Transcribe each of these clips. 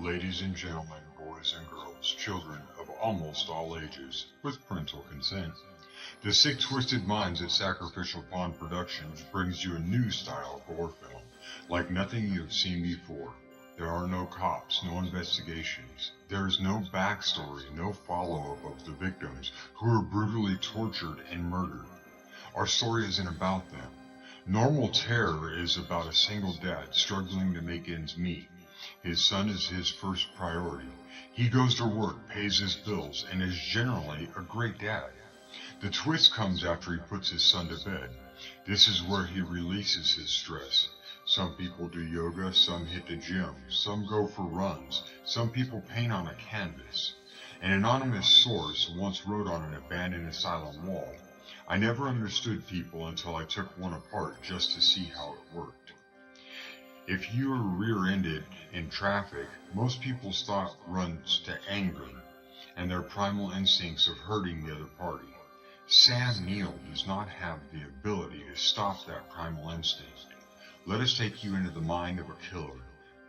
Ladies and gentlemen, boys and girls, children of almost all ages, with parental consent, the Sick Twisted Minds at Sacrificial Pawn Productions brings you a new style gore film, like nothing you have seen before. There are no cops, no investigations. There is no backstory, no follow-up of the victims who were brutally tortured and murdered. Our story isn't about them. Normal Terror is about a single dad struggling to make ends meet. His son is his first priority. He goes to work, pays his bills, and is generally a great dad. The twist comes after he puts his son to bed. This is where he releases his stress. Some people do yoga, some hit the gym, some go for runs, some people paint on a canvas. An anonymous source once wrote on an abandoned asylum wall, "I never understood people until I took one apart just to see how it worked." If you are rear-ended in traffic, most people's thought runs to anger and their primal instincts of hurting the other party. Sam Neill does not have the ability to stop that primal instinct. Let us take you into the mind of a killer.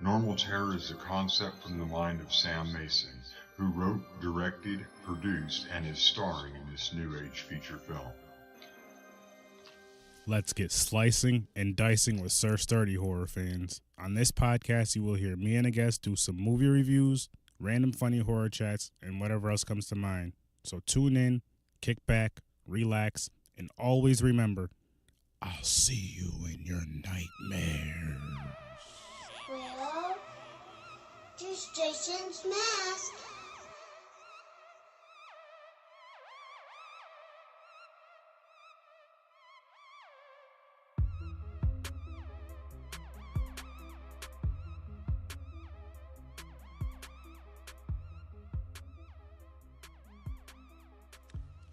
Normal Terror is a concept from the mind of Sam Mason, who wrote, directed, produced, and is starring in this new age feature film. Let's get slicing and dicing with Sir Sturdy horror fans. On this podcast, you will hear me and a guest do some movie reviews, random funny horror chats, and whatever else comes to mind. So tune in, kick back, relax, and always remember, I'll see you in your nightmares. Well, there's Jason's mask.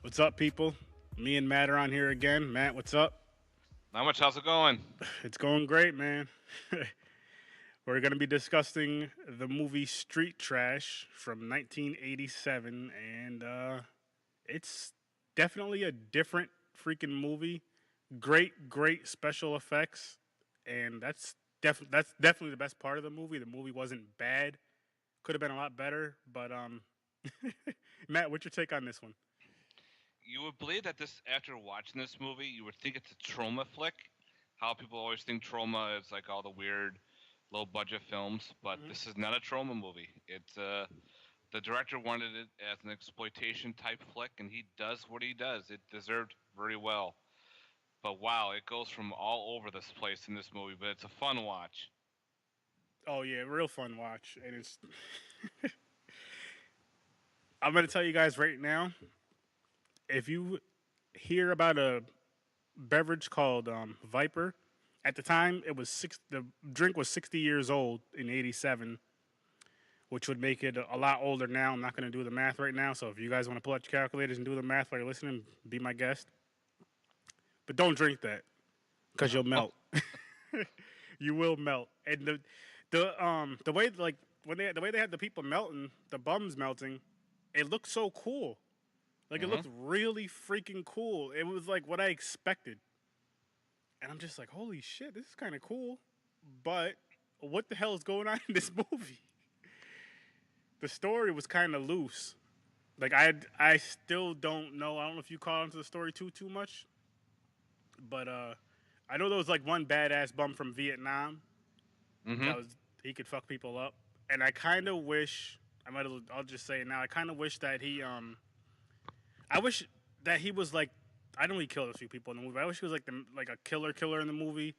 What's up, people? Me and Matt are on here again. Matt, what's up? Not much. How's it going? It's going great, man. We're going to be discussing the movie Street Trash from 1987, and it's definitely a different freaking movie. Great special effects, and that's definitely the best part of the movie. The movie wasn't bad. Could have been a lot better, but Matt, what's your take on this one? You would believe that after watching this movie, you would think it's a trauma flick. How people always think trauma is like all the weird, low-budget films, but this is not a trauma movie. It's the director wanted it as an exploitation type flick, and he does what he does. It deserved very well. But wow, it goes from all over this place in this movie, but it's a fun watch. Oh yeah, real fun watch, and it's. I'm gonna tell you guys right now. If you hear about a beverage called Viper, at the time the drink was 60 years old in '87, which would make it a lot older now. I'm not going to do the math right now, so if you guys want to pull out your calculators and do the math while you're listening, be my guest. But don't drink that, because you'll melt. You will melt, and the way like the way they had the people melting, the bums melting, it looked so cool. Like, it looked really freaking cool. It was, like, what I expected. And I'm just like, holy shit, this is kind of cool. But what the hell is going on in this movie? The story was kind of loose. Like, I still don't know. I don't know if you caught into the story too much. But I know there was, like, one badass bum from Vietnam. He could fuck people up. And I kind of wish, I'll just say it now, I kind of wish that I wish that he was like, I know he killed a few people in the movie. I wish he was like a killer in the movie,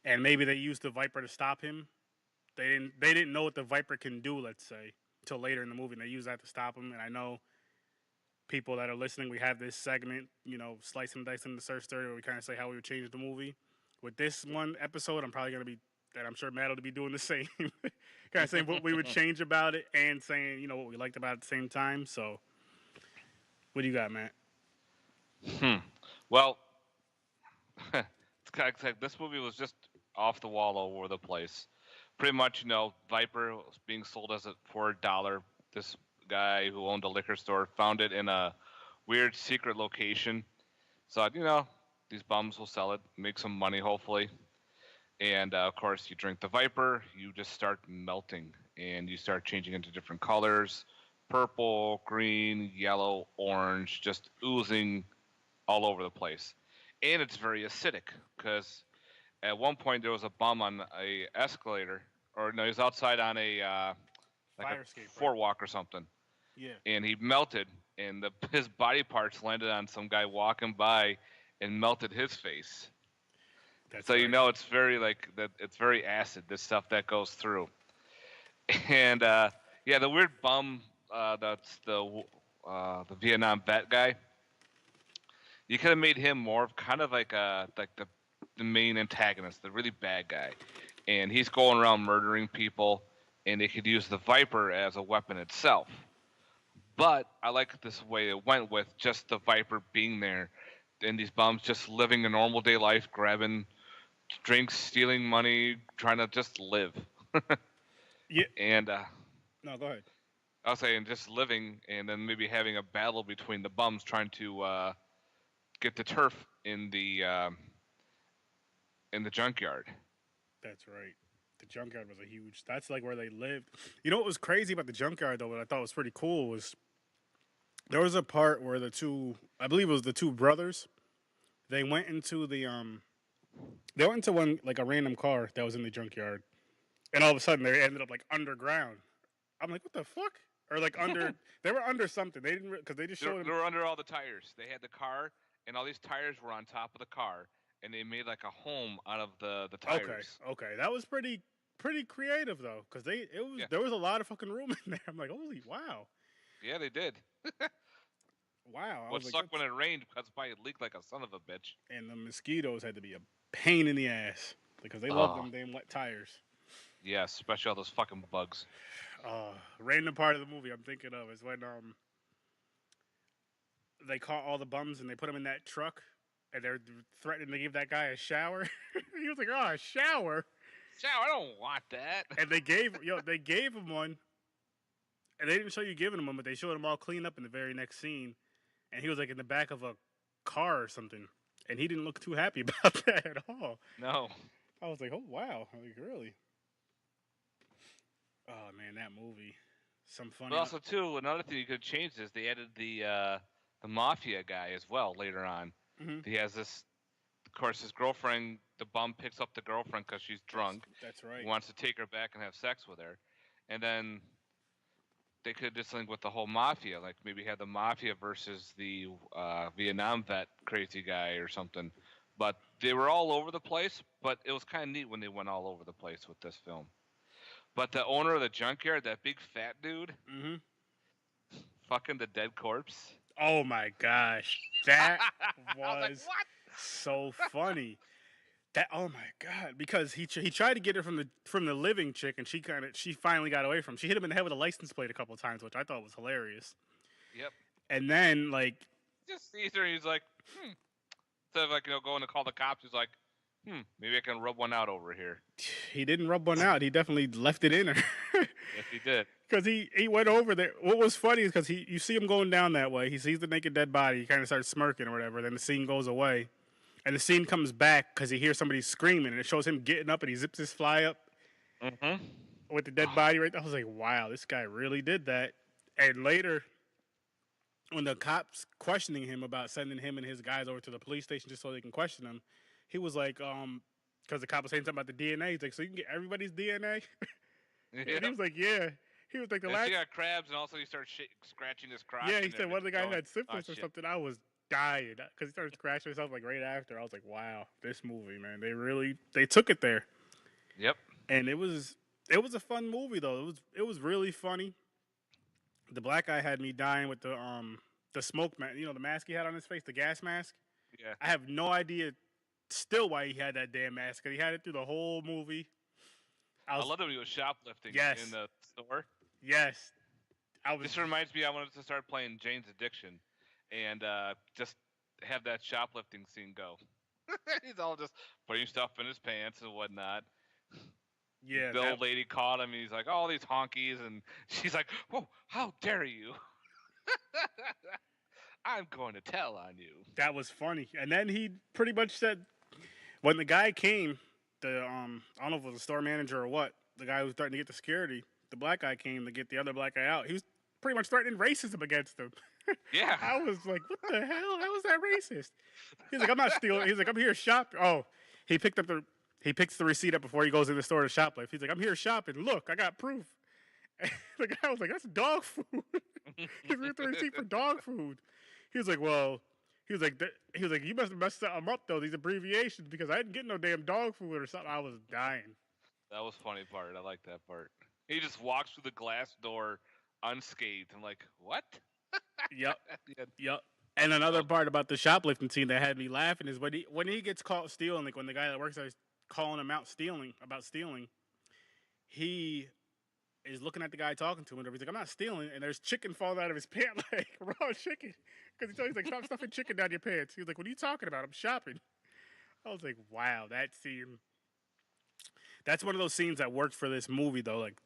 and maybe they used the Viper to stop him. They didn't know what the Viper can do, let's say, until later in the movie, and they used that to stop him. And I know people that are listening, we have this segment, Slice and Dice in the Search Story, where we kind of say how we would change the movie. With this one episode, I'm probably going to be, and I'm sure Matt will be doing the same, kind of saying what we would change about it and saying, what we liked about it at the same time. So. What do you got, Matt? Well, it's kind of like this movie was just off the wall all over the place. Pretty much, Viper was being sold for $1. This guy who owned a liquor store found it in a weird secret location. So, these bums will sell it, make some money, hopefully. And, of course, you drink the Viper, you just start melting. and you start changing into different colors: purple, green, yellow, orange, just oozing all over the place. And it's very acidic because at one point there was a bum on a escalator, or no, he was outside on a like a Fire escape, right? floor walk or something, Yeah, and he melted, and his body parts landed on some guy walking by and melted his face. that's So you right. know it's very like that. It's very acid. This stuff that goes through, and yeah, the weird bum. That's the Vietnam vet guy. You could have made him more of kind of like the main antagonist, the really bad guy, and he's going around murdering people, and they could use the Viper as a weapon itself. But I like this way it went with just the Viper being there, and these bums just living a normal day life, grabbing drinks, stealing money, trying to just live. Yeah. And No, go ahead. I was saying just living, and then maybe having a battle between the bums trying to get the turf in the junkyard. That's right. The junkyard was a huge. That's like where they lived. You know what was crazy about the junkyard though? What I thought was pretty cool was there was a part where the two, I believe it was the two brothers. They went into they went into one like a random car that was in the junkyard, and all of a sudden they ended up like underground. I'm like, what the fuck? Or like under, they were under something. They didn't because they just They showed they them. were under all the tires. They had the car, and all these tires were on top of the car, and they made like a home out of the Okay, tires. okay, that was pretty creative though, because Yeah, there was a lot of fucking room in there. I'm like, holy wow, yeah, they did. wow. I What was like, sucked when that's, it rained because probably it leaked like a son of a bitch. and the mosquitoes had to be a pain in the ass because they love Oh, them damn wet tires. yeah, especially all those fucking bugs. Random part of the movie I'm thinking of is when they caught all the bums and they put them in that truck and they're threatening to give that guy a shower. He was like, "Oh, a shower," Chow, I don't want that. and they gave him one, and they didn't show you giving him one, but they showed him all cleaned up in the very next scene, and he was like in the back of a car or something, and he didn't look too happy about that at all. No. I was like, "Oh wow, like really." Oh man, that movie, some But funny. also too, another thing you could change is they added the mafia guy as well later on. Mm-hmm. He has this, of course, his girlfriend. The bum picks up the girlfriend because she's drunk. That's right. Wants to take her back and have sex with her, and then they could just link with the whole mafia, like maybe have the mafia versus the Vietnam vet crazy guy or something. But they were all over the place. But it was kind of neat when they went all over the place with this film. But the owner of the junkyard, that big fat dude, Mm-hmm. fucking the dead corpse. Oh my gosh, that I was like, was what? so funny. That oh my god, because he tried to get her from the living chick, and she finally got away from him. She hit him in the head with a license plate a couple of times, which I thought was hilarious. Yep. And then like Just sees her, and he's like, Instead of like going to call the cops, he's like, maybe I can rub one out over here. he didn't rub one out. He definitely left it in her. Yes, he did. Because he went over there. What was funny is because you see him going down that way. He sees the naked dead body. He kind of starts smirking or whatever. Then the scene goes away. And the scene comes back because he hears somebody screaming, and it shows him getting up, and he zips his fly up Mm-hmm. with the dead body right there. I was like, wow, this guy really did that. And later, when the cops questioning him about sending him and his guys over to the police station just so they can question him, he was like, because the cop was saying something about the DNA. He's like, so you can get everybody's DNA? And he was like, yeah. He was like, the And last. she got crabs, and also he starts scratching his crotch. Yeah, he and said one of the everything, guys going, had syphilis "Oh, or shit." something. I was dying because he started scratching himself like right after. I was like, wow, this movie, man, they took it there, Yep. and it was a fun movie though. It was really funny. The black guy had me dying with the smoke mask. The mask he had on his face, the gas mask. Yeah. I have no idea still why he had that damn mask because he had it through the whole movie. I love that when he was shoplifting Yes. in the store. Yes, I was. This reminds me, I wanted to start playing Jane's Addiction, and just have that shoplifting scene go. He's all just putting stuff in his pants and whatnot. Yeah, The old lady caught him, and he's like, "Oh, these honkies," and she's like, "Whoa, how dare you!" I'm going to tell on you. that was funny. And then he pretty much said when the guy came, I don't know if it was the store manager or what, the guy who was starting to get the security, the black guy came to get the other black guy out, he was pretty much threatening racism against him. Yeah. I was like, what the hell? How is that racist? He's like, I'm not stealing. He's like, I'm here shopping. Oh, he picked up the he picks the receipt up before he goes in the store to shoplift. He's like, I'm here shopping. Look, I got proof. And the guy was like, that's dog food. He's with the receipt for dog food. He was like, well, he was like, you must have messed something up though. These abbreviations because I didn't get no damn dog food or something. I was dying. That was funny part. I like that part. He just walks through the glass door unscathed. I'm like, what? Yep, Yeah. yep. And another part about the shoplifting scene that had me laughing is when he gets caught stealing, like when the guy that works there is calling him out stealing, he is looking at the guy talking to him, and he's like, I'm not stealing, and there's chicken falling out of his pant leg, raw chicken. Because he's like, stop stuffing chicken down your pants. He's like, what are you talking about? I'm shopping. I was like, wow, that scene. That's one of those scenes that worked for this movie, though, like,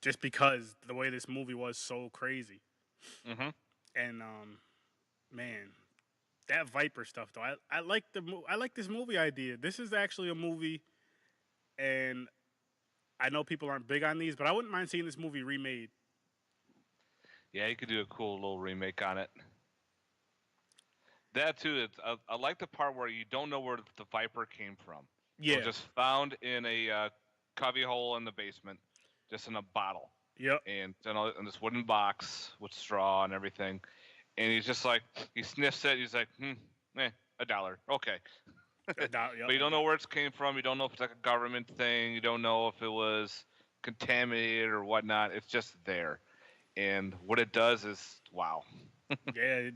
just because the way this movie was so crazy. Mm-hmm. And, man, that Viper stuff, though, I like I like this movie idea. This is actually a movie, and I know people aren't big on these, but I wouldn't mind seeing this movie remade. Yeah, you could do a cool little remake on it. That too. I like the part where you don't know where the Viper came from. It Yeah. was just found in a cubby hole in the basement, just in a bottle, Yep. and in this wooden box with straw and everything. And he's just like, he sniffs it. He's like, $1. Okay. But you don't know where it came from. You don't know if it's like a government thing. You don't know if it was contaminated or whatnot. It's just there. And what it does is, wow. Yeah,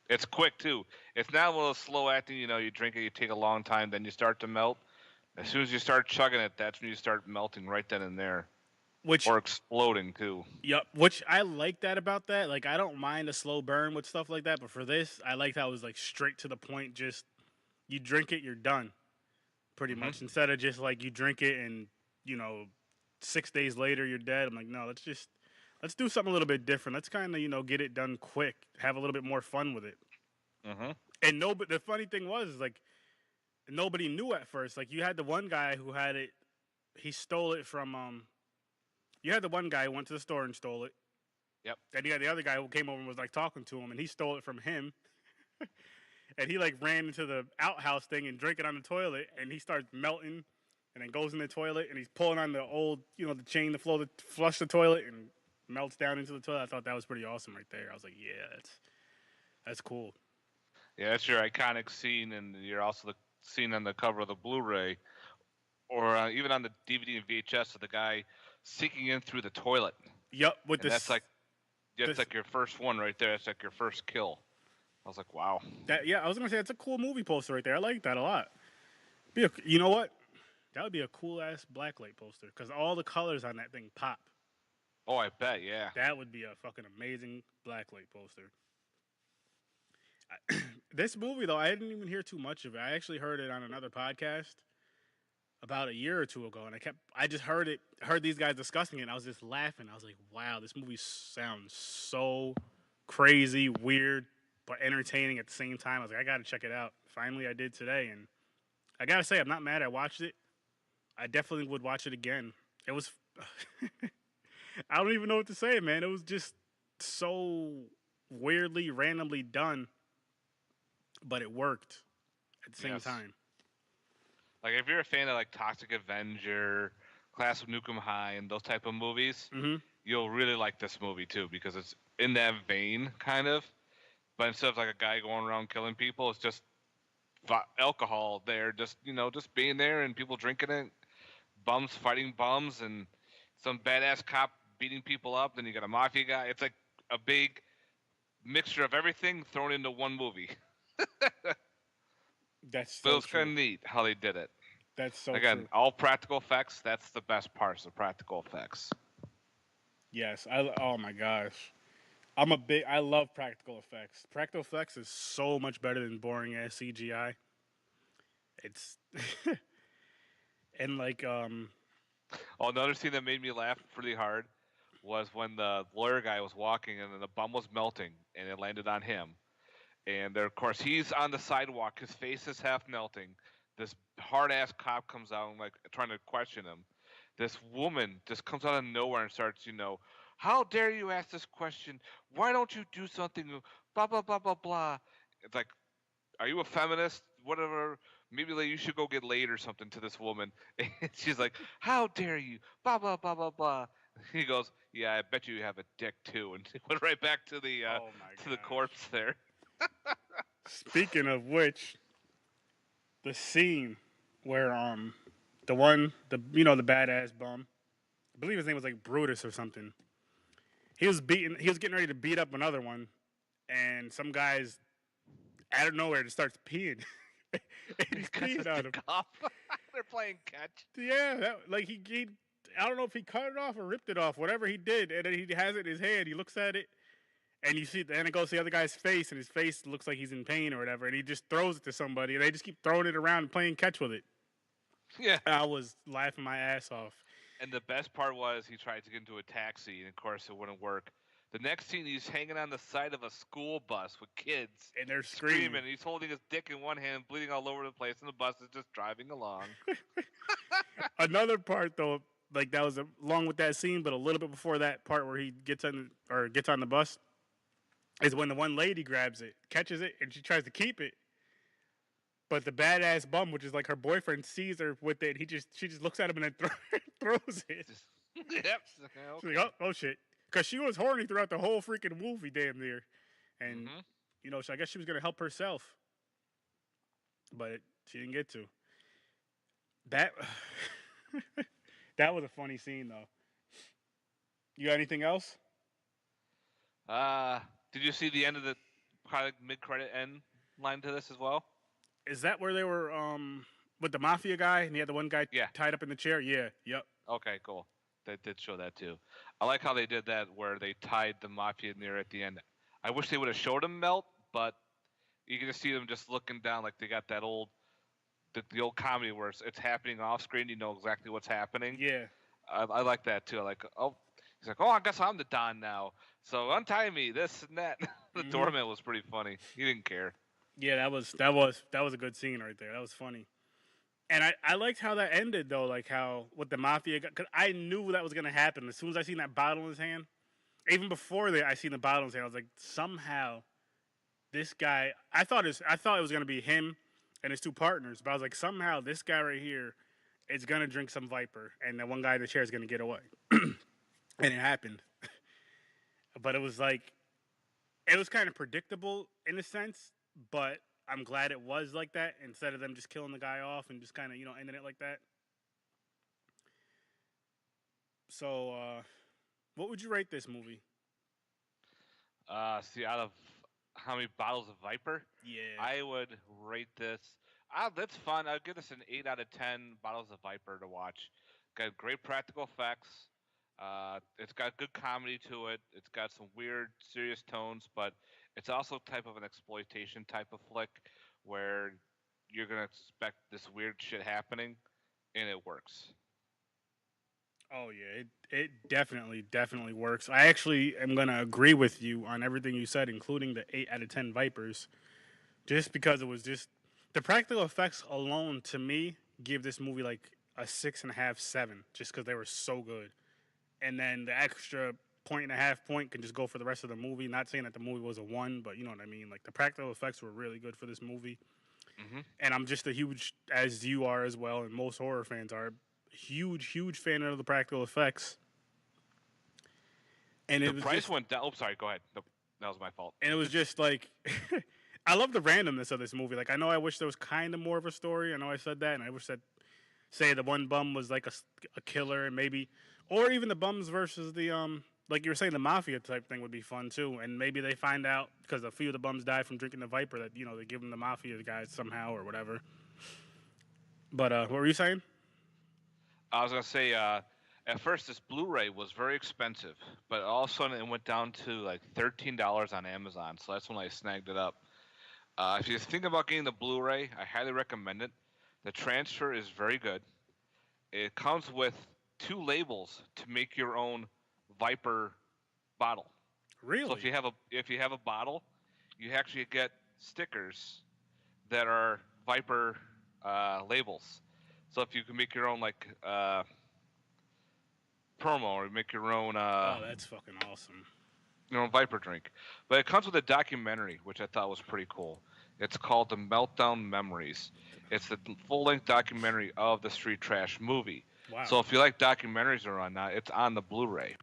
It's quick, too. It's not one of those slow acting, you drink it, you take a long time, then you start to melt. As soon as you start chugging it, that's when you start melting right then and there. Or exploding, too. Yep, which I like that about that. Like, I don't mind a slow burn with stuff like that, but for this, I liked how it was, like, straight to the point. Just, you drink it, you're done, pretty much. Instead of just, like, you drink it and, 6 days later, you're dead. I'm like, no, let's do something a little bit different. Let's kind of, get it done quick, have a little bit more fun with it. Mm-hmm. And the funny thing was, like, nobody knew at first. Like, you had the one guy who had it, he stole it from, you had the one guy who went to the store and stole it. Yep. And you had the other guy who came over and was, like, talking to him, and he stole it from him. And he, like, ran into the outhouse thing and drank it on the toilet, and he starts melting, and then goes in the toilet, and he's pulling on the old, the chain to flush the toilet, and melts down into the toilet. I thought that was pretty awesome right there. I was like, yeah, that's cool. Yeah, that's your iconic scene, and you're also the scene on the cover of the Blu-ray, or even on the DVD and VHS of the guy sinking in through the toilet. Yep, that's like your first one right there. That's like your first kill. I was like, wow. I was gonna say it's a cool movie poster right there. I like that a lot. You know what? That would be a cool ass blacklight poster because all the colors on that thing pop. Oh, I bet, yeah. That would be a fucking amazing blacklight poster. This movie, though, I didn't even hear too much of it. I actually heard it on another podcast about a year or two ago, and I just heard these guys discussing it, and I was just laughing. I was like, wow, this movie sounds so crazy, weird, but entertaining at the same time. I was like, I gotta check it out. Finally, I did today, and I gotta say, I'm not mad I watched it. I definitely would watch it again. It was... I don't even know what to say, man. It was just so weirdly, randomly done, but it worked at the same time. Like, if you're a fan of, like, Toxic Avenger, Class of Nukem High, and those type of movies, you'll really like this movie, too, because it's in that vein, kind of. But instead of, like, a guy going around killing people, it's just alcohol there, just being there and people drinking it, bums fighting bums, and some badass cop beating people up. Then you got a mafia guy. It's like a big mixture of everything thrown into one movie. That's so it's kind of neat how they did it. That's so Again, true. all practical effects. That's the best parts, the practical effects. Yes. Oh my gosh. I love practical effects. Practical effects is so much better than boring ass CGI. It's and like another scene that made me laugh pretty hard was when the lawyer guy was walking and then the bum was melting and it landed on him. And there, of course, he's on the sidewalk. His face is half melting. This hard ass cop comes out and like trying to question him. this woman just comes out of nowhere and starts, how dare you ask this question? Why don't you do something? Blah blah blah blah blah. It's like, are you a feminist? Whatever. Maybe like you should go get laid or something to this woman. And she's like, how dare you? Blah blah blah blah blah. He goes, yeah, I bet you have a dick too, and went right back to the Oh my to the gosh. corpse there. Speaking of which, the scene where the one the badass bum, I believe his name was like Brutus or something. He was getting ready to beat up another one, and some guys out of nowhere just starts peeing. And He he's cuts his peeing on him. dick off. They're playing catch. Yeah, like he I don't know if he cut it off or ripped it off, whatever he did, and then he has it in his hand. He looks at it, and you see, and it goes to the other guy's face, and his face looks like he's in pain or whatever, and he just throws it to somebody, and they just keep throwing it around and playing catch with it. Yeah. I was laughing my ass off. And the best part was he tried to get into a taxi, and of course it wouldn't work. The next scene, he's hanging on the side of a school bus with kids And they're screaming. He's holding his dick in one hand, bleeding all over the place, and the bus is just driving along. Another part though, like that was along with that scene, but a little bit before that part where he gets on the bus, is when the one lady grabs it, catches it, and she tries to keep it. But the badass bum, which is like her boyfriend, sees her with it. She just looks at him and then throws it. Yep. She's like, oh shit, because she was horny throughout the whole freaking movie, damn near, and so I guess she was gonna help herself, but she didn't get to. That that was a funny scene though. You got anything else? Did you see the end of the mid-credit end line to this as well? Is that where they were with the mafia guy and he had the one guy Yeah. tied up in the chair? Yeah. Yep. Okay, cool. They did show that too. I like how they did that, where they tied the mafia near at the end. I wish they would have showed him melt, but you can just see them just looking down, like they got that the old comedy where it's happening off screen. You know exactly what's happening. Yeah. I like that too. I like, he's like, oh, I guess I'm the Don now. So untie me, this and that. The doorman was pretty funny. He didn't care. Yeah, that was a good scene right there. That was funny. And I liked how that ended though, like how with the mafia, because I knew that was gonna happen as soon as I seen that bottle in his hand. Even before that, I seen the bottle in his hand. I was like, somehow, this guy. I thought it was gonna be him and his two partners, but I was like, somehow this guy right here is gonna drink some Viper, and the one guy in the chair is gonna get away, and it happened. But it was like, it was kind of predictable in a sense, but I'm glad it was like that instead of them just killing the guy off and just kind of, ending it like that. So, what would you rate this movie? See, out of how many bottles of Viper? Yeah. I would rate this. That's fun. I'd give this an 8 out of 10 bottles of Viper to watch. Got great practical effects. It's got good comedy to it. It's got some weird, serious tones, but it's also type of an exploitation type of flick where you're gonna expect this weird shit happening, and it works. Oh yeah, it definitely works. I actually am gonna agree with you on everything you said, including the 8 out of 10 Vipers, just because it was just the practical effects alone to me give this movie like a 6.5, 7, just because they were so good. And then the extra point and a half point can just go for the rest of the movie. Not saying that the movie was a 1, but you know what I mean. Like the practical effects were really good for this movie. And I'm just a huge, as you are as well, and most horror fans are, huge fan of the practical effects. And the price went down. Oh, sorry. Go ahead. That was my fault. And it was just like, I love the randomness of this movie. Like I know I wish there was kind of more of a story. I know I said that, and I wish that, say the one bum was like a killer, and maybe, or even the bums versus the like you were saying, the mafia type thing would be fun too. And maybe they find out because a few of the bums died from drinking the Viper that they give them the mafia guys somehow or whatever. But what were you saying? I was gonna say, at first this Blu-ray was very expensive, but all of a sudden it went down to like $13 on Amazon. So that's when I snagged it up. If you think about getting the Blu-ray, I highly recommend it. The transfer is very good. It comes with 2 labels to make your own Viper bottle. Really? So if you have a bottle, you actually get stickers that are Viper labels. So if you can make your own, like promo, or make Oh, that's fucking awesome. your own Viper drink. But it comes with a documentary, which I thought was pretty cool. It's called The Meltdown Memories. It's the full-length documentary of the Street Trash movie. Wow. So if you like documentaries or whatnot, it's on the Blu-ray,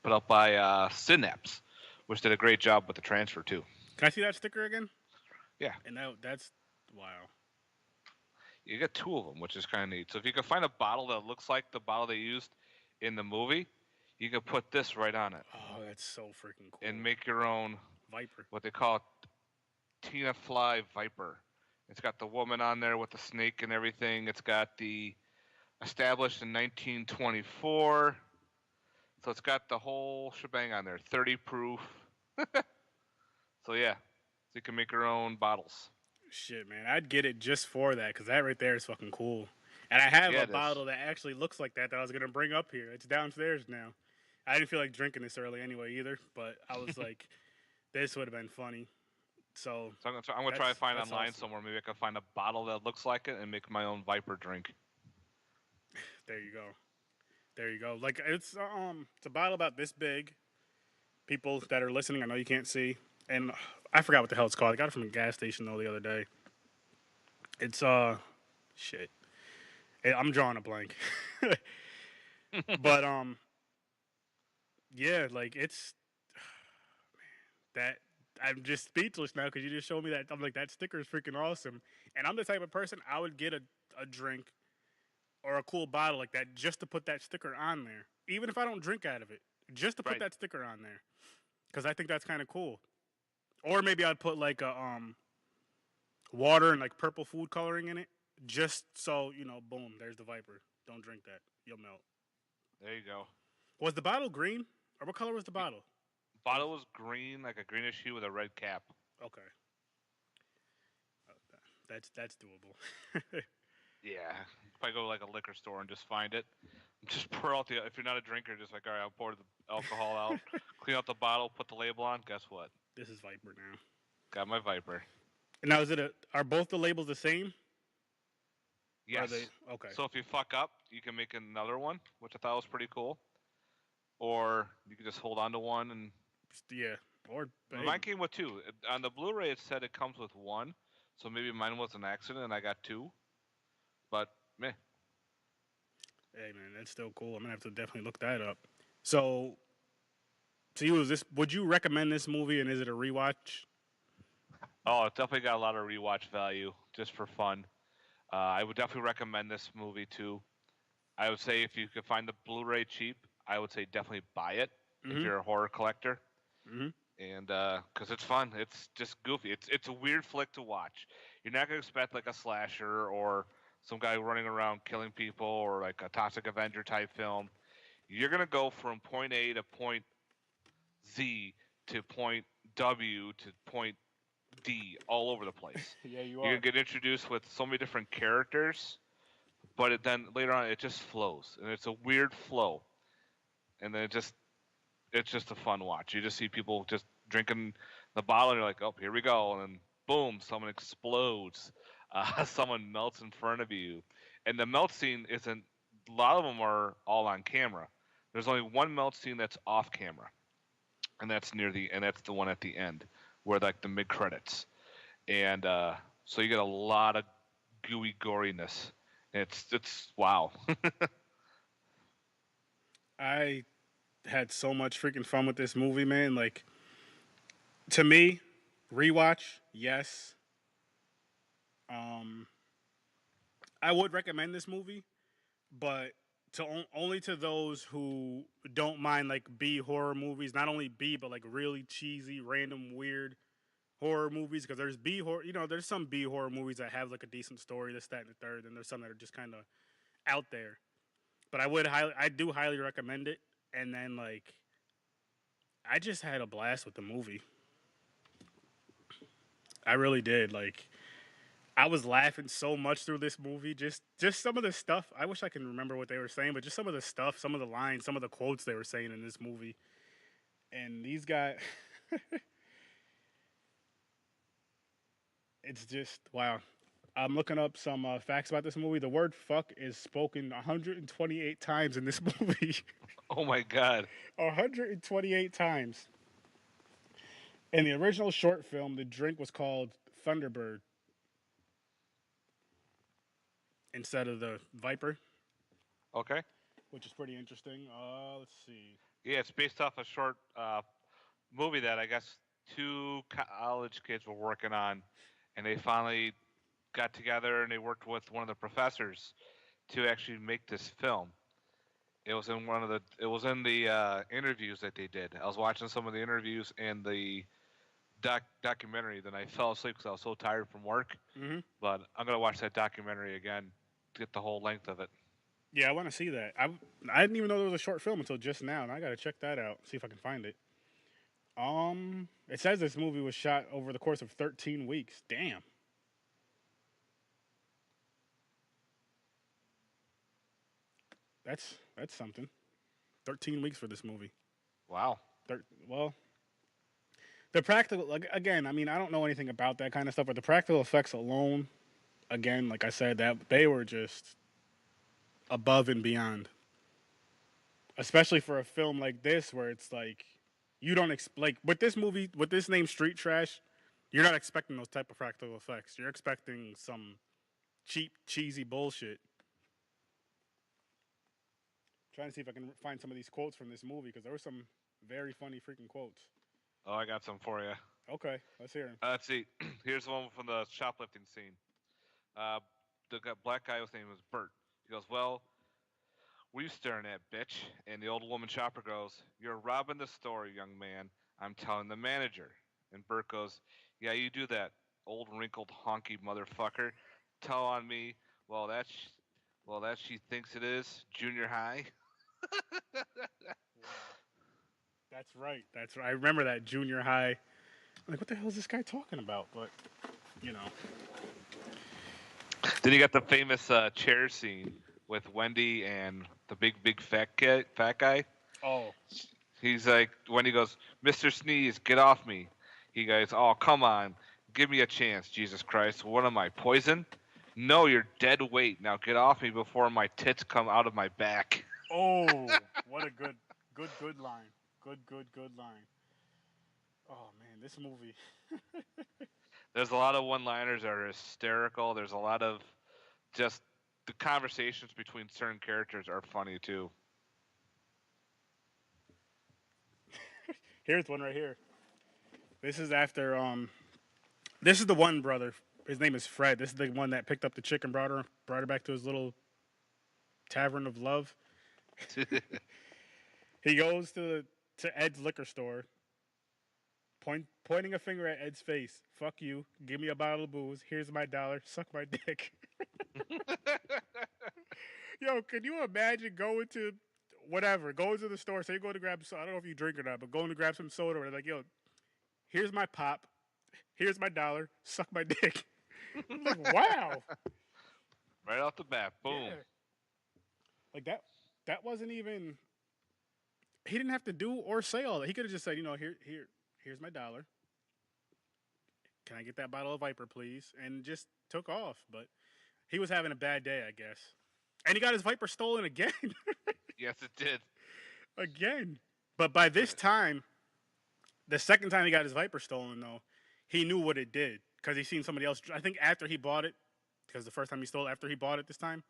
put up by Synapse, which did a great job with the transfer too. Can I see that sticker again? Yeah, And that's wow. you get two of them, which is kind of neat. So if you can find a bottle that looks like the bottle they used in the movie, you can put this right on it Oh, that's so freaking cool. and make your own Viper. what they call Tina Fly Viper. It's got the woman on there with the snake and everything. It's got the established in 1924. So it's got the whole shebang on there. 30 proof. So yeah, so you can make your own bottles. Shit, man, I'd get it just for that because that right there is fucking cool. And I have Yeah, a it is. bottle that actually looks like that I was gonna bring up here. It's downstairs now. I didn't feel like drinking this early anyway either, but I was like, this would have been funny. So So I'm gonna try to find that's online awesome. somewhere. Maybe I can find a bottle that looks like it and make my own Viper drink. There you go. There you go. Like it's a bottle about this big. People that are listening, I know you can't see, and I forgot what the hell it's called. I got it from a gas station though the other day. It's shit. I'm drawing a blank. But yeah, like it's that I'm just speechless now because you just showed me that. I'm like, that sticker is freaking awesome. And I'm the type of person I would get a drink or a cool bottle like that just to put that sticker on there, even if I don't drink out of it, just to put Right. that sticker on there because I think that's kind of cool. Or maybe I'd put like a water and like purple food coloring in it, just so you know, boom, there's the Viper. Don't drink that, you'll melt. There you go. Was the bottle green, or what color was the bottle? Bottle was green, like a greenish hue with a red cap. Okay, that's doable. Yeah. If I go to like a liquor store and just find it, just pour out the. If you're not a drinker, just like all right, I'll pour the alcohol out, clean out the bottle, put the label on. Guess what? This is Viper now. Got my Viper. And now, are both the labels the same? Or are Yes. they okay? So if you fuck up, you can make another one, which I thought was pretty cool. Or you can just hold on to one and. Yeah. Or Mine came with two. On the Blu-ray, it said it comes with one, so maybe mine was an accident and I got two. But meh. hey man, that's still cool. I'm gonna have to definitely look that up. So, to you, is this? Would you recommend this movie? And is it a rewatch? Oh, it definitely got a lot of rewatch value just for fun. I would definitely recommend this movie too. I would say if you could find the Blu-ray cheap, I would say definitely buy it if Mm-hmm. you're a horror collector, Mm-hmm. and because it's fun. It's just goofy. It's a weird flick to watch. You're not gonna expect like a slasher or some guy running around killing people or like a Toxic Avenger type film. You're gonna go from point A to point Z to point W to point D all over the place. Yeah, you You're are. gonna get introduced with so many different characters, but then later on it just flows, and it's a weird flow, and then it's just a fun watch. You just see people just drinking the bottle, and you're like, oh, here we go, and then boom, someone explodes, someone melts in front of you, and the melt scene isn't. A lot of them are all on camera. There's only one melt scene that's off camera, and that's the one at the end, where like the mid credits, and so you get a lot of gooey goriness. It's wow. I had so much freaking fun with this movie, man. Like, to me, rewatch, yes. Um, I would recommend this movie, but only to those who don't mind like B horror movies. Not only B, but like really cheesy, random, weird horror movies. Because there's B horror, there's some B horror movies that have like a decent story, this, that, and the third, and there's some that are just kind of out there. But I do highly recommend it. And then like, I just had a blast with the movie. I really did. Like, I was laughing so much through this movie. Just some of the stuff. I wish I can remember what they were saying, but just some of the stuff, some of the lines, some of the quotes they were saying in this movie. And these guys, it's just wow. I'm looking up some facts about this movie. The word "fuck" is spoken 128 times in this movie. Oh my god. 128 times. In the original short film, the drink was called Thunderbird instead of the Viper, Okay. which is pretty interesting. Let's see. Yeah, it's based off a short movie that I guess two college kids were working on, and they finally got together and they worked with one of the professors to actually make this film. It was in one of the. It was in the interviews that they did. I was watching some of the interviews and the documentary. Then I fell asleep because I was so tired from work. Hmm. But I'm gonna watch that documentary again to get the whole length of it. Yeah, I want to see that. I didn't even know there was a short film until just now, and I got to check that out. See if I can find it. It says this movie was shot over the course of 13 weeks. Damn. That's something. 13 weeks for this movie. Wow. Well, the practical, like, again, I mean, I don't know anything about that kind of stuff, but the practical effects alone, again, like I said, that they were just above and beyond. Especially for a film like this, where it's like you don't like with this movie with this name Street Trash, you're not expecting those type of practical effects. You're expecting some cheap, cheesy bullshit. Trying to see if I can find some of these quotes from this movie because there were some very funny freaking quotes. Oh, I got some for you. Okay, let's hear them. Let's see. Here's one from the shoplifting scene. Uh, black guy, whose name was Bert. He goes, "Well, what are you staring at, bitch?" And the old woman shopper goes, "You're robbing the store, young man. I'm telling the manager." And Bert goes, "Yeah, you do that, old wrinkled honky motherfucker. Tell on me. Well, that she thinks it is junior high." That's right. That's right. I remember that junior high. I'm like, what the hell is this guy talking about? But you know, Then you got the famous chair scene with Wendy and the big fat guy. oh, He's like, Wendy goes, "Mr. Sneeze, get off me." He goes, "Oh, come on. Give me a chance, Jesus Christ. What am I, poison?" "No, you're dead weight. Now get off me before my tits come out of my back." oh, what a good line. Good line. Oh man, this movie. There's a lot of one-liners that are hysterical. There's a lot of just the conversations between certain characters are funny too. Here's one right here. This is after This is the one brother. His name is Fred. This is the one that picked up the chick and brought her back to his little tavern of love. He goes to Ed's liquor store, pointing a finger at Ed's face. "Fuck you. Give me a bottle of booze. Here's my dollar. Suck my dick." Yo, can you imagine going to going to the store, say you go to grab I don't know if you drink or not, but going to grab some soda, and they're like, "Yo, here's my pop. Here's my dollar. Suck my dick." Like, wow. Right off the bat, boom. Yeah. Like that wasn't even he didn't have to do or say all that. He could have just said, here's my dollar. Can I get that bottle of Viper, please? And just took off. But he was having a bad day, I guess. And he got his Viper stolen again. Yes, it did. Again. But by this time, the second time he got his Viper stolen, though, he knew what it did. Because he seen somebody else. I think after he bought it, because the first time he stole it, after he bought it this time,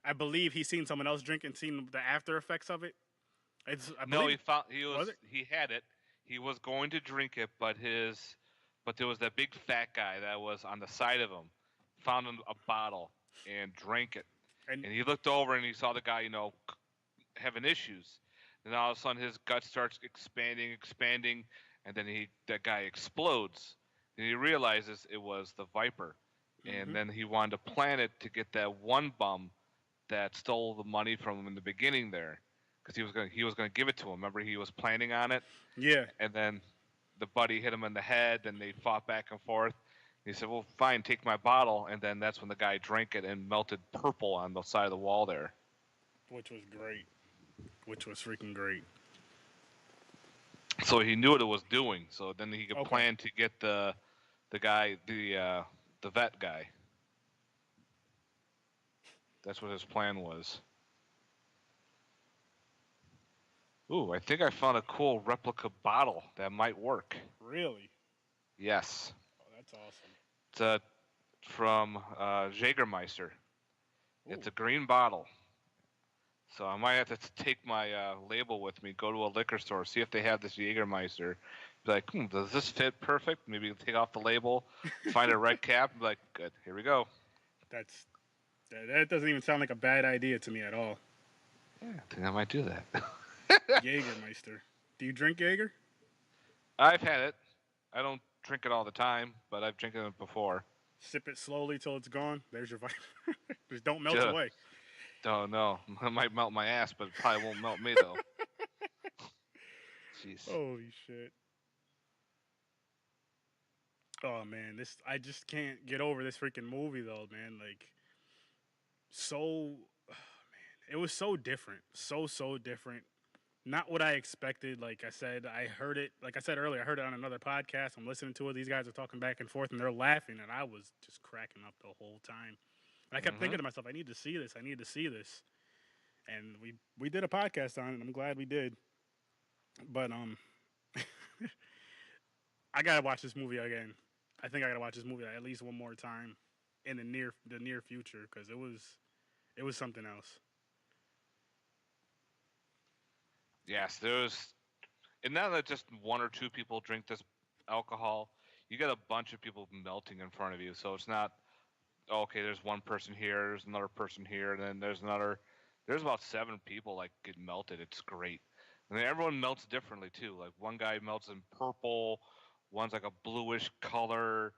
I believe he seen someone else drink and seen the after effects of it. No, he had it. He was going to drink it, but there was that big fat guy that was on the side of him, found him a bottle and drank it. And And he looked over and he saw the guy, having issues. Then all of a sudden his gut starts expanding, and then that guy explodes. And he realizes it was the Viper. And then he wanted to plan it to get that one bum that stole the money from him in the beginning there, because he was gonna give it to him. Remember, he was planning on it. yeah. And then the buddy hit him in the head, and they fought back and forth. He said, "Well, fine, take my bottle." And then that's when the guy drank it and melted purple on the side of the wall there. Which was great. Which was freaking great. So he knew what it was doing. So then he could Okay. plan to get the guy, the vet guy. That's what his plan was. Ooh, I think I found a cool replica bottle that might work. Really? Yes. Oh, that's awesome. It's from Jägermeister. It's Ooh, a green bottle. So I might have to take my label with me, go to a liquor store, see if they have this Jägermeister. Be like, does this fit perfect? Maybe take off the label, find a red cap, and be like, good, here we go. that's that doesn't even sound like a bad idea to me at all. Yeah, I think I might do that. Jägermeister. Do you drink Jaeger? I've had it. I don't drink it all the time, but I've drinking it before. Sip it slowly till it's gone. There's your vibe. Just don't melt Duh. away. Oh no, it might melt my ass, but it probably won't melt me though. Jeez. Holy shit. Oh man, this I just can't get over this freaking movie though, man. Like so it was so different. So different. Not what I expected. Like I said, I heard it like I said earlier, I heard it on another podcast. I'm listening to it. These guys are talking back and forth and they're laughing and I was just cracking up the whole time. And I kept thinking to myself, I need to see this. I need to see this. And we did a podcast on it. I'm glad we did. But I gotta watch this movie again. I think I gotta watch this movie at least one more time in the near future because it was something else. Yes, there's, and now that just one or two people drink this alcohol, you get a bunch of people melting in front of you. So it's not, oh, okay, there's one person here, there's another person here, and then there's another. There's about 7 people like get melted. It's great, and then everyone melts differently too. Like one guy melts in purple, one's like a bluish color.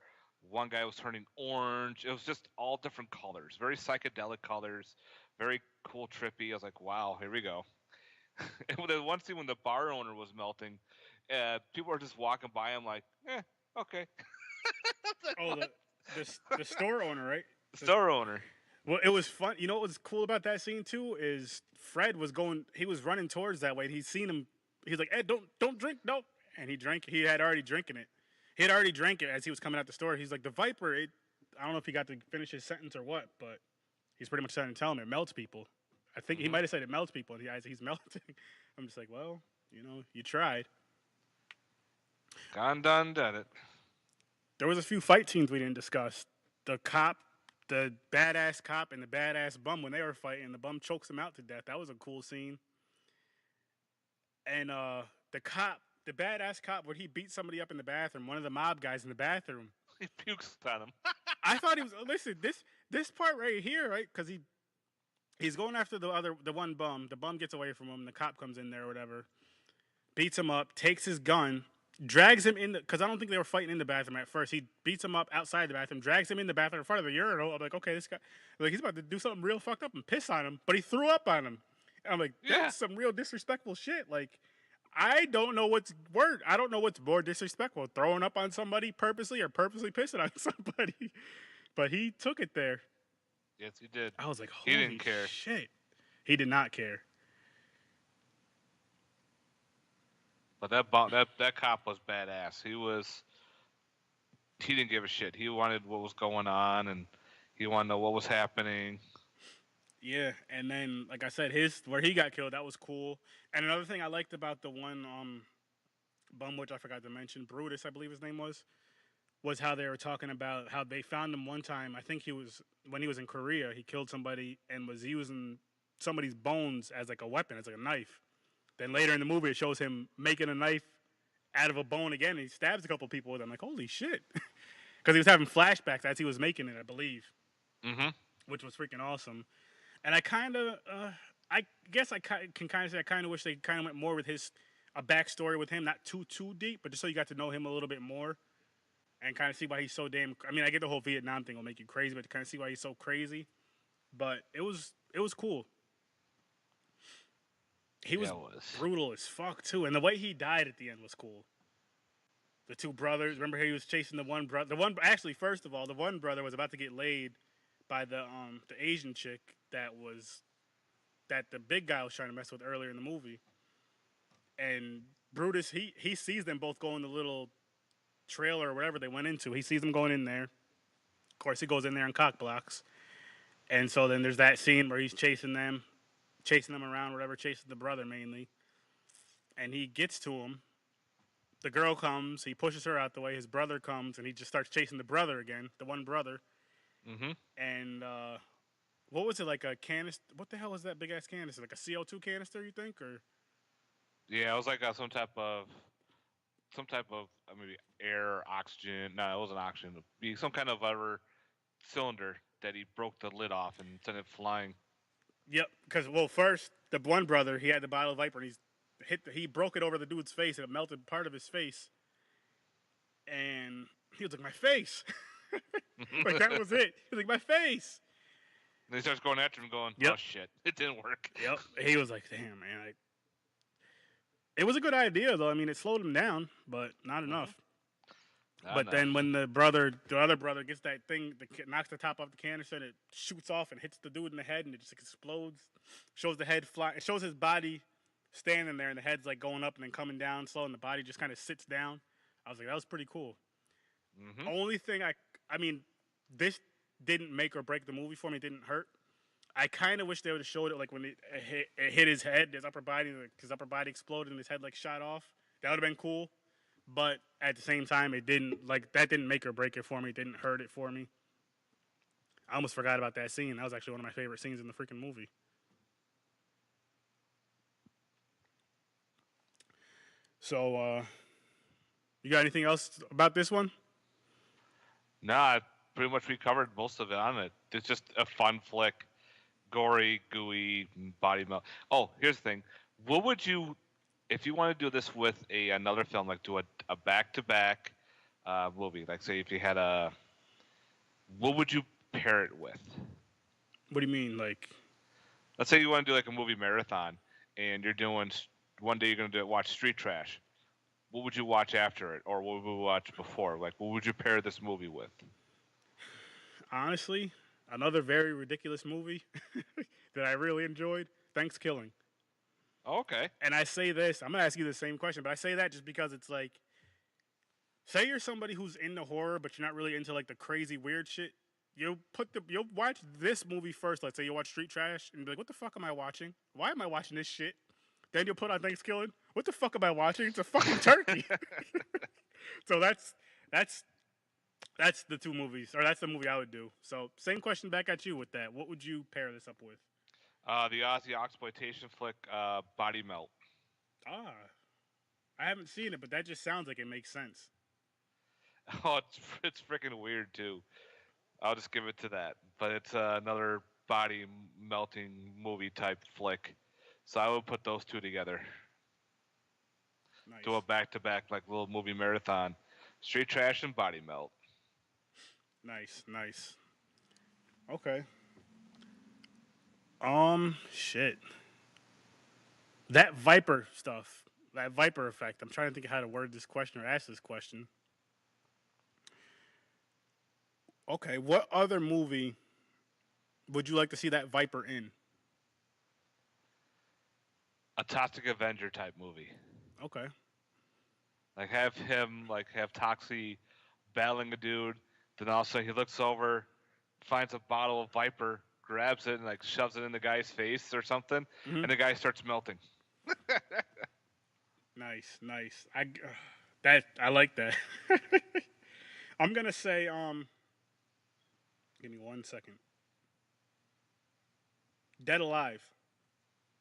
One guy was turning orange. It was just all different colors, very psychedelic colors, very cool, trippy. I was like, wow, here we go. And when the one scene when the bar owner was melting, people were just walking by him like, okay. I was like, Oh, what? the store owner, right? The, Store owner. well, it was fun. You know what was cool about that scene too is Fred was going. He was running towards that way. He's seen him. He's like, "Ed, don't drink, no." And he drank. He had already drinking it. He had already drank it as he was coming out the store. He's like, "The Viper." I don't know if he got to finish his sentence or what, but he's pretty much trying to tell him it melts people. I think he might have said it melts people, and he's melting. I'm just like, well, you tried. Gone, done, done it. There was a few fight scenes we didn't discuss. The cop, the badass cop, and the badass bum when they were fighting, the bum chokes him out to death. That was a cool scene. And the cop, the badass cop, where he beat somebody up in the bathroom, one of the mob guys in the bathroom. He pukes on him. I thought he was. Listen, this part right here, right? Because he's going after the one bum. The bum gets away from him. The cop comes in there or whatever, beats him up, takes his gun, drags him in because I don't think they were fighting in the bathroom at first. He beats him up outside the bathroom, drags him in the bathroom in front of the urinal. I'm like, okay, this guy, like he's about to do something real fucked up and piss on him, but he threw up on him. And I'm like, that's some real disrespectful shit. Like, I don't know what's more disrespectful, throwing up on somebody purposely or purposely pissing on somebody. But he took it there. Yes, he did. I was like, He holy didn't care. shit. He did not care. But that cop was badass. He didn't give a shit. He wanted what was going on, and he wanted to know what was happening. Yeah, and then like I said, where he got killed, that was cool. And another thing I liked about the one bum, which I forgot to mention, Brutus, I believe his name was how they were talking about how they found him one time. I think when he was in Korea, he killed somebody and was using somebody's bones as like a weapon, as like a knife. Then later in the movie, it shows him making a knife out of a bone again, and he stabs a couple people with it. I'm like, holy shit. Because he was having flashbacks as he was making it, I believe. Mm-hmm. Which was freaking awesome. And I kind of, I guess I can kind of say I kind of wish they kind of went more with a backstory with him, not too deep, but just so you got to know him a little bit more. And kind of see why he's so damn. I mean, I get the whole Vietnam thing will make you crazy, but to kind of see why he's so crazy. But it was cool. He was brutal as fuck too, and the way he died at the end was cool. The two brothers. Remember, he was chasing the one brother. Actually, first of all, the one brother was about to get laid by the Asian chick that the big guy was trying to mess with earlier in the movie. And Brutus, he sees them both go in the little trailer or whatever they went into. He sees them going in there. Of course, he goes in there and cock blocks. And so then there's that scene where he's chasing them around, whatever, chasing the brother mainly. And he gets to him. The girl comes, he pushes her out the way. His brother comes, and he just starts chasing the brother again, the one brother. Mm-hmm. And what was it, like a canister? What the hell is that big ass canister? Like a CO2 canister, you think, or? Yeah, it was like some type of maybe air, oxygen. No, it wasn't oxygen. It'd be some kind of other cylinder that he broke the lid off and sent it flying. Yep. Because well, first the one brother he had the bottle of Viper, and he broke it over the dude's face, and it melted part of his face. And he was like, "My face," like that was it. He was like, "My face." And he starts going after him, going, Yep. "Oh shit, it didn't work." Yep. He was like, "Damn, man." It was a good idea, though. I mean, it slowed him down, but not enough. Not But enough. then when the other brother gets that thing, knocks the top off the canister, and it shoots off and hits the dude in the head, and it just explodes. Shows the head fly. It shows his body standing there, and the head's like going up and then coming down slow, and the body just kind of sits down. I was like, that was pretty cool. Mm-hmm. Only thing I mean, this didn't make or break the movie for me. It didn't hurt. I kind of wish they would have showed it like when it hit his head, his upper body exploded and his head like shot off. That would have been cool. But at the same time, it didn't that didn't make or break it for me. It didn't hurt it for me. I almost forgot about that scene. That was actually one of my favorite scenes in the freaking movie. So, you got anything else about this one? Nah, pretty much we covered most of it on it. It's just a fun flick, gory, gooey, body melt. Oh, here's the thing: what would you, if you want to do this with another film, like do a back-to-back movie? Like say if you had what would you pair it with? What do you mean, like? Let's say you want to do like a movie marathon, and you're doing one day you're going to watch Street Trash. What would you watch after it, or what would you watch before? Like, what would you pair this movie with? Honestly, another very ridiculous movie that I really enjoyed. Thanksgiving. Oh, okay. And I say this, I'm gonna ask you the same question, but I say that just because it's like, say you're somebody who's into horror, but you're not really into like the crazy weird shit. You'll watch this movie first. Let's say you watch Street Trash and be like, "What the fuck am I watching? Why am I watching this shit?" Then you'll put on Thanksgiving. What the fuck am I watching? It's a fucking turkey. So that's the two movies, or that's the movie I would do. So same question back at you with that. What would you pair this up with? The Aussie exploitation flick, Body Melt. Ah, I haven't seen it, but that just sounds like it makes sense. Oh, it's freaking weird too. I'll just give it to that. But it's another body melting movie type flick. So I would put those two together. Nice, Do a back to back like little movie marathon. Street Trash and Body Melt. nice. Okay. Shit. That Viper stuff, that Viper effect. I'm trying to think of how to word this question or ask this question. Okay, what other movie would you like to see that Viper in? A Toxic Avenger type movie. Okay. Like have Toxie battling a dude, then all of a sudden he looks over, finds a bottle of Viper, grabs it and like shoves it in the guy's face or something, Mm-hmm. and the guy starts melting. Nice. I like that. I'm gonna say give me 1 second. Dead Alive.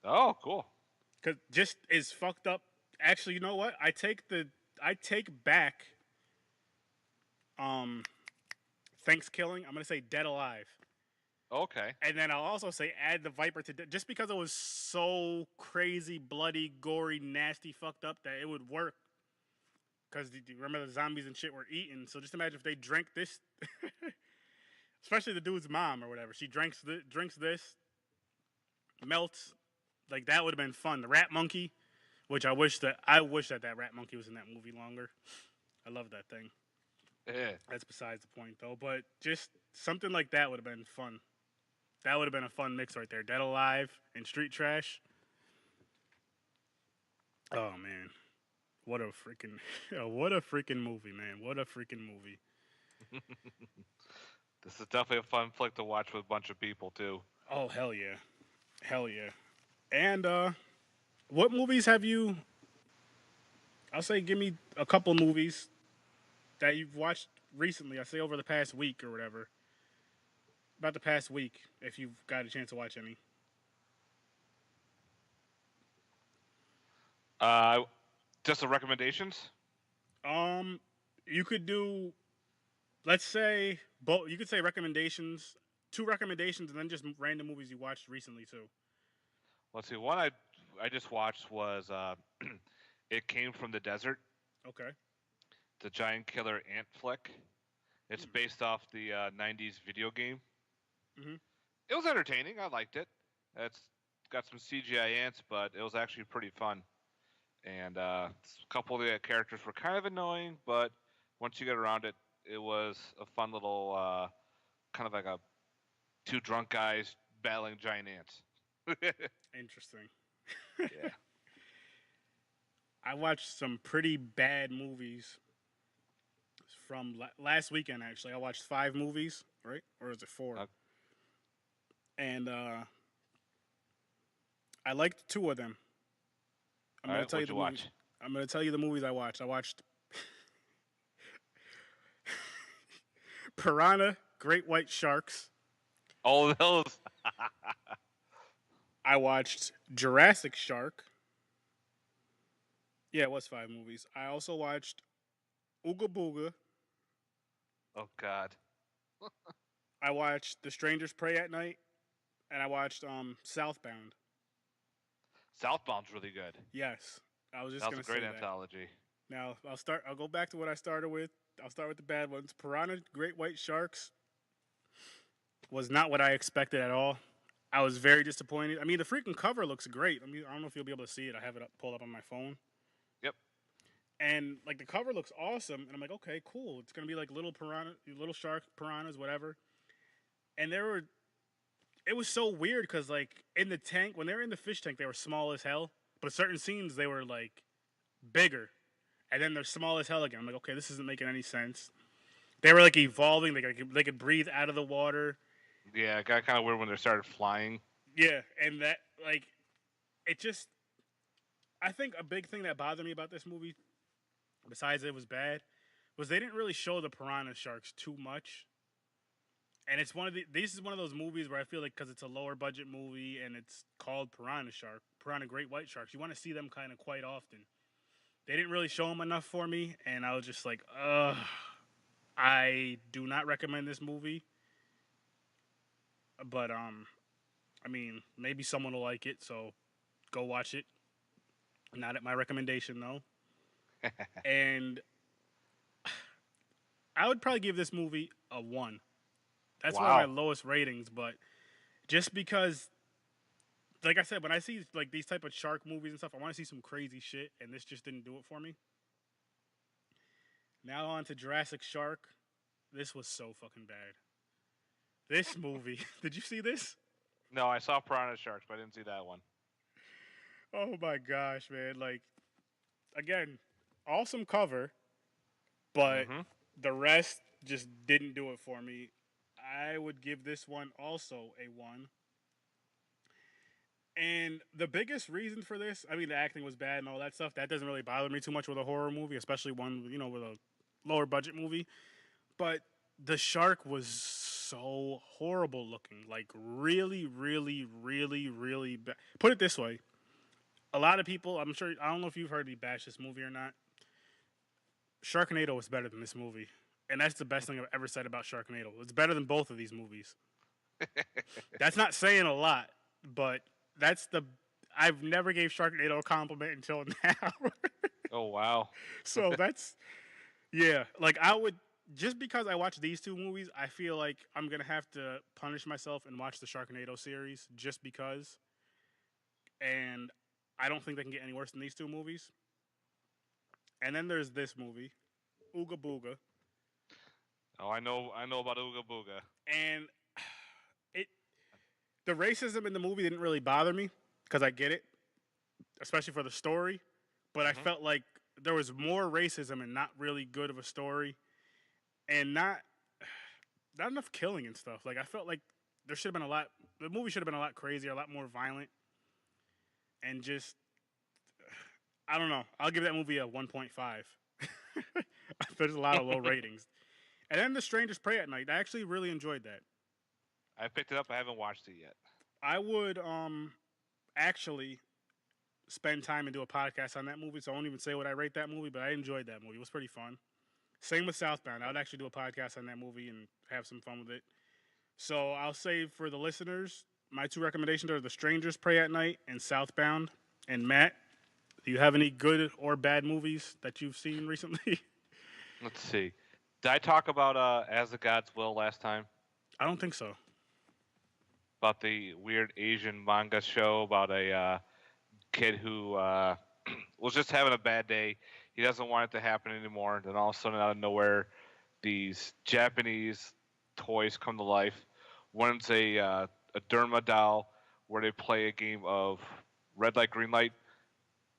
Oh, cool. Cause just is fucked up. Actually, you know what? I take back Thanksgiving. I'm gonna say Dead Alive. Okay. And then I'll also say add the Viper to just because it was so crazy, bloody, gory, nasty, fucked up that it would work. Because remember the zombies and shit were eating. So just imagine if they drank this, especially the dude's mom or whatever. She drinks this, melts. Like that would have been fun. The rat monkey, which I wish that that rat monkey was in that movie longer. I love that thing. Yeah. That's besides the point though. But just something like that would have been fun. That would have been a fun mix right there. Dead Alive and Street Trash. Oh man, what a freaking movie, man! What a freaking movie. This is definitely a fun flick to watch with a bunch of people too. Oh hell yeah, hell yeah. And what movies have you? I'll say, give me a couple movies that you've watched recently. I say over the past week or whatever. About the past week, if you've got a chance to watch any. Uh, just the recommendations. Um, you could do, let's say, both. You could say recommendations, two recommendations, and then just random movies you watched recently too. Let's see. One I just watched was It Came from the Desert, Okay. the giant killer ant flick. It's based off the '90s video game. Mm-hmm. It was entertaining. I liked it. It's got some CGI ants, but it was actually pretty fun. And a couple of the characters were kind of annoying, but once you get around it, it was a fun little kind of like a two drunk guys battling giant ants. Interesting. Yeah. I watched some pretty bad movies from last weekend. Actually, I watched 5 movies, right? Or is it 4? Uh, And I liked 2 of them. I'm all gonna right, tell you what'd the you movies. watch? I'm gonna tell you the movies I watched. I watched Piranha, Great White Sharks. All of those. I watched Jurassic Shark. Yeah, it was 5 movies. I also watched Ooga Booga. Oh God. I watched The Strangers Pray at Night, and I watched Southbound. Southbound's really good. Yes, I was just That was a gonna say great that. anthology. Now I'll start. I'll go back to what I started with. I'll start with the bad ones. Piranha, Great White Sharks was not what I expected at all. I was very disappointed. I mean, the freaking cover looks great. I mean, I don't know if you'll be able to see it. I have it pulled up on my phone, Yep. and like the cover looks awesome. And I'm like, okay, cool. It's gonna be like little piranha, little shark piranhas, whatever. And it was so weird because like in the tank, when they were in the fish tank, they were small as hell. But certain scenes they were like bigger, and then they're small as hell again. I'm like, okay, this isn't making any sense. They were like evolving. They could breathe out of the water. Yeah, it got kind of weird when they started flying. Yeah, and that like it just. I think a big thing that bothered me about this movie, besides it was bad, was they didn't really show the piranha sharks too much. And it's this is one of those movies where I feel like because it's a lower budget movie and it's called Piranha Great White Sharks, you want to see them kind of quite often. They didn't really show them enough for me, and I was just like, ugh. I do not recommend this movie, but I mean, maybe someone will like it, so go watch it. Not at my recommendation though. And I would probably give this movie a 1. That's one of my Wow. lowest ratings, but just because, like I said, when I see like these type of shark movies and stuff, I want to see some crazy shit, and this just didn't do it for me. Now on to Jurassic Shark. This was so fucking bad. This movie. Did you see this? No, I saw Piranha Sharks, but I didn't see that one. Oh my gosh, man. Like, again, awesome cover, but Mm-hmm. the rest just didn't do it for me. I would give this one also a 1. And the biggest reason for this, I mean, the acting was bad and all that stuff. That doesn't really bother me too much with a horror movie, especially one, with a lower budget movie. But the shark was so horrible looking. Like, really, really, really, really bad. Put it this way. A lot of people, I'm sure, I don't know if you've heard me bash this movie or not. Sharknado was better than this movie. And that's the best thing I've ever said about Sharknado. It's better than both of these movies. That's not saying a lot, but I've never gave Sharknado a compliment until now. Oh wow. So yeah. Like just because I watched these 2 movies, I feel like I'm going to have to punish myself and watch the Sharknado series just because. And I don't think they can get any worse than these 2 movies. And then there's this movie, Ooga Booga. Oh, I know about Ooga Booga. And it the racism in the movie didn't really bother me because I get it, especially for the story. But I Mm-hmm. felt like there was more racism and not really good of a story, and not not enough killing and stuff. Like I felt like there should have been a lot. The movie should have been a lot crazier, a lot more violent, and just I don't know. I'll give that movie a 1.5. There's a lot of low ratings. And then The Strangers Pray at Night. I actually really enjoyed that. I picked it up. I haven't watched it yet. I would actually spend time and do a podcast on that movie, so I won't even say what I rate that movie, but I enjoyed that movie. It was pretty fun. Same with Southbound. I would actually do a podcast on that movie and have some fun with it. So I'll say for the listeners, my two recommendations are The Strangers Pray at Night and Southbound. And Matt, do you have any good or bad movies that you've seen recently? Let's see. Did I talk about As the Gods Will last time? I don't think so. About the weird Asian manga show about a kid who was just having a bad day. He doesn't want it to happen anymore. Then all of a sudden, out of nowhere, these Japanese toys come to life. One's a Derma doll where they play a game of red light, green light,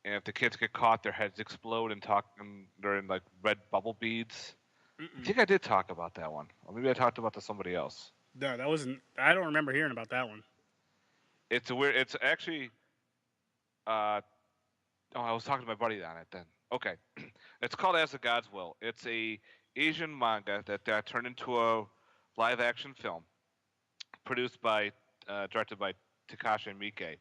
and if the kids get caught, their heads explode and they're in like red bubble beads. I think I did talk about that one, or maybe I talked about to somebody else. No, that wasn't. I don't remember hearing about that one. It's a weird. It's actually. Oh, I was talking to my buddy on it then. Okay, it's called As the Gods Will. It's a Asian manga that turned into a live action film, produced by, directed by Takashi Miike.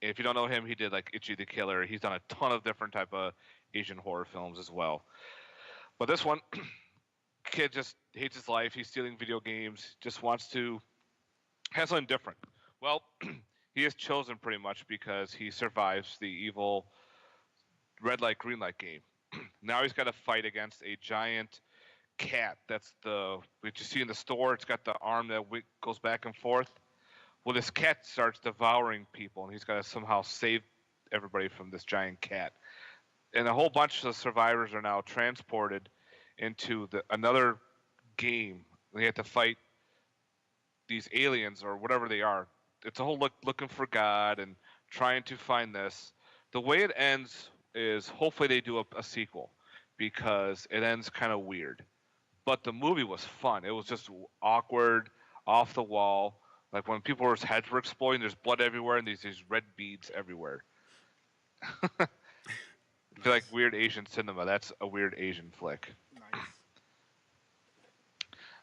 If you don't know him, he did like Ichi the Killer. He's done a ton of different type of Asian horror films as well. But this one, kid just hates his life. He's stealing video games. Just wants to have something different. Well, he is chosen pretty much because he survives the evil red light green light game. Now he's got to fight against a giant cat. That's the what you see in the store. It's got the arm that goes back and forth. Well, this cat starts devouring people, and he's got to somehow save everybody from this giant cat. And a whole bunch of survivors are now transported into another game. They have to fight these aliens or whatever they are. It's a whole looking for God and trying to find this. The way it ends is hopefully they do a sequel because it ends kind of weird. But the movie was fun. It was just awkward, off the wall. Like when people's heads were exploding, there's blood everywhere and these red beads everywhere. I feel like weird Asian cinema. That's a weird Asian flick. Nice.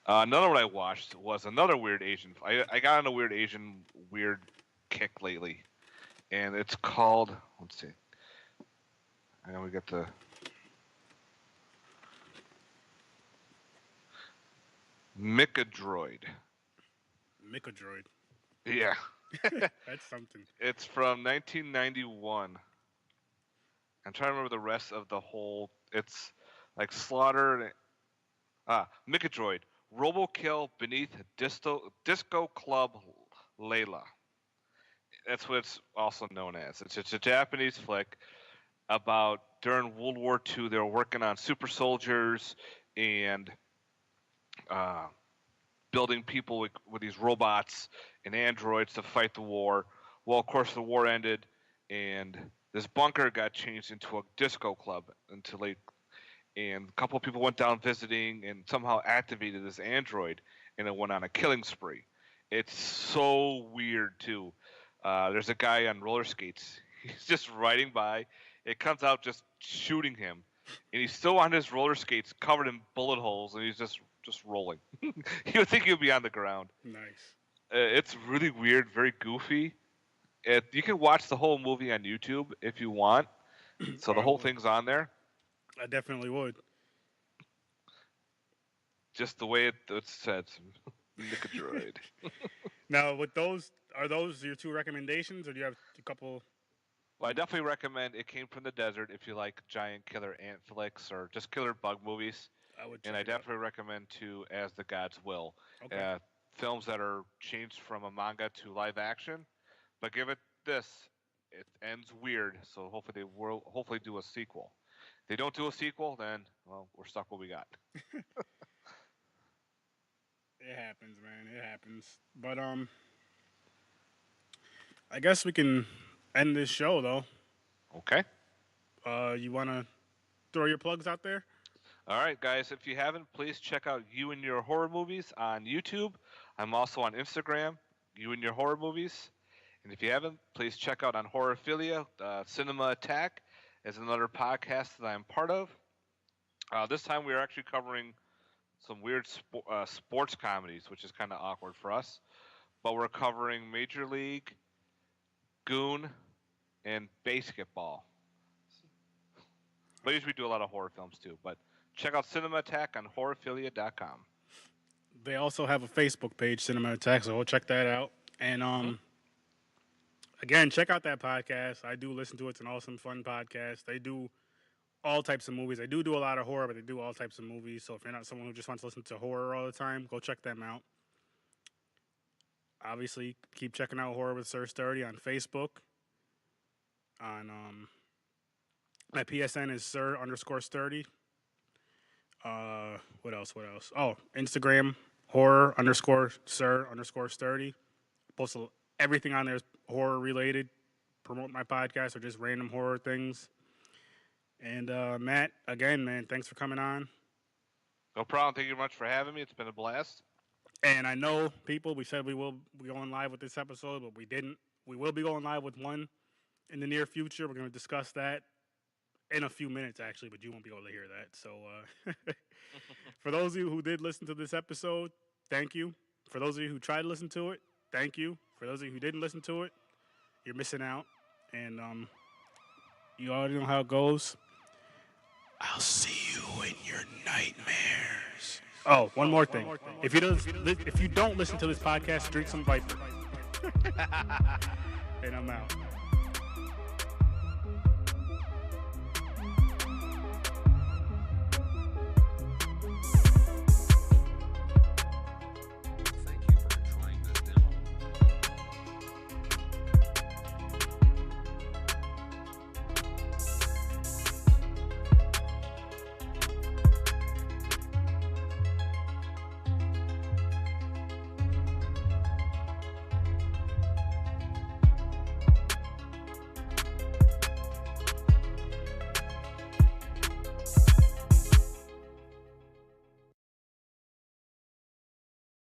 Another one I watched was another weird Asian. I got on a weird kick lately, and it's called. Let's see. I know we got the. Micadroid. Micadroid. Yeah. That's something. It's from 1991. I'm trying to remember the rest of the whole. It's like Slaughter. Micadroid. Robokill beneath Disco Club Layla. That's what it's also known as. It's a Japanese flick about during World War II. They were working on super soldiers and building people with these robots and androids to fight the war. Well, of course, the war ended, and this bunker got changed into a disco club and a couple of people went down visiting and somehow activated this android, and it went on a killing spree. It's so weird too. There's a guy on roller skates. He's just riding by. It comes out just shooting him, and he's still on his roller skates, covered in bullet holes, and he's just rolling. You would think he would be on the ground. Nice. It's really weird, very goofy. You can watch the whole movie on YouTube if you want. So the whole thing's on there. I definitely would. Just the way it's said. Nicodroid. Now, with those, are those your two recommendations, or do you have a couple? Well, I definitely recommend It Came from the Desert if you like giant killer ant flicks or just killer bug movies. I would. And I definitely recommend too As the Gods Will. Okay. Films that are changed from a manga to live action. But give it this. It ends weird, so hopefully they will do a sequel. If they don't do a sequel, then well, we're stuck what we got. It happens, man. It happens. But I guess we can end this show though. Okay. You want to throw your plugs out there? All right, guys, if you haven't, please check out You and Your Horror Movies on YouTube. I'm also on Instagram, You and Your Horror Movies. And if you haven't, please check out on Horrorphilia, Cinema Attack is another podcast that I'm part of. This time we are actually covering some weird sports comedies, which is kind of awkward for us. But we're covering Major League, Goon, and Basketball. But usually we do a lot of horror films too. But check out Cinema Attack on horrorphilia.com. They also have a Facebook page, Cinema Attack, so we'll check that out. And again, check out that podcast. I do listen to it. It's an awesome, fun podcast. They do all types of movies. They do a lot of horror, but they do all types of movies. So if you're not someone who just wants to listen to horror all the time, go check them out. Obviously, keep checking out Horror with Sir Sturdy on Facebook. On my PSN is Sir_Sturdy. What else? Oh, Instagram, horror_Sir_Sturdy. Post everything on there is horror related. Promote my podcast or just random horror things. And Matt, again, man, thanks for coming on. No problem. Thank you very much for having me. It's been a blast. And I know, people, we said we will be going live with this episode, but we didn't. We will be going live with one in the near future. We're going to discuss that in a few minutes, actually, but you won't be able to hear that. So for those of you who did listen to this episode, thank you. For those of you who tried to listen to it, thank you. For those of you who didn't listen to it, you're missing out. And you already know how it goes. I'll see you in your nightmares. Oh, one more thing. If you don't listen to this podcast, drink some Viper. And I'm out.